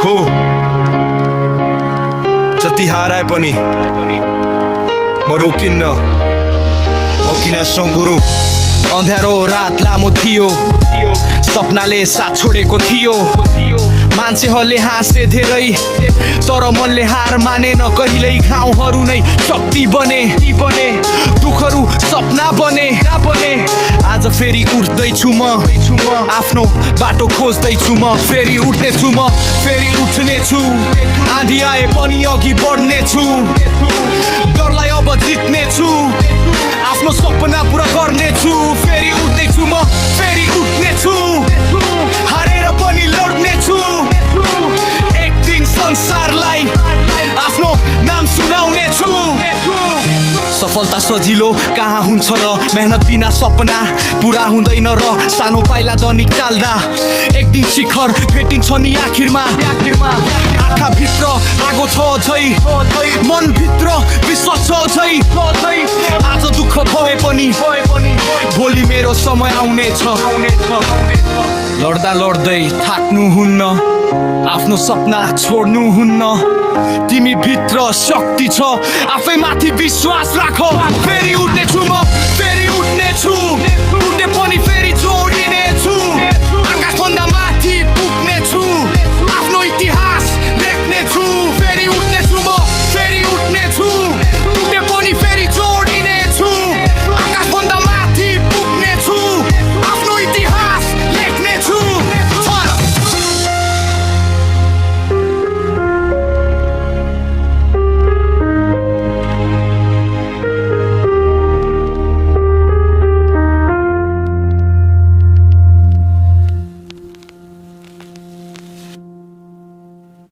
हो जति हाराए पनि म रोकिन्न म किन सङ्गुरु अँध्यारो रात लामो थियो सपनाले साथ छोडेको थियो मान्छेहरूले हाँसे धेरै तर मनले हार मानेन कहिल्यै घाउहरू नै शक्ति बने दुःखहरू सपना बने आज फेरि उठ्दैछु म आफ्नो बाटो खोज्दैछु म फेरि उठ्नेछु म फेरि उठ्नेछु आँधी आए पनि अघि बढ्नेछु डरलाई अब जित्नेछु आफ्नो सपना पुरा गर्नेछु फेरि उठ्नेछु म फेरि उठ्नेछु हारेर पनि लड्नेछु एक दिन संसारलाई आफ्नो नाम सुनाउनेछु सफलता सजिलो कहाँ हुन्छ र मेहनत बिना सपना पुरा हुँदैन र सानो पाइला दैनिक चाल्दा एक दिन शिखर भेटिन्छ नि आखिरमा आँखा भित्र आगो छ झै मनभित्र विश्वास छ झै आज दुःख भए पनि भोलि मेरो समय आउनेछ लड्दा लड्दै थाक्नुहुन्न आफ्नो सपना छोड्नुहुन्न तिमी भित्र शक्ति छ आफै माथि विश्वास राख फेरि उठ्नेछु म फेरि उठ्नेछु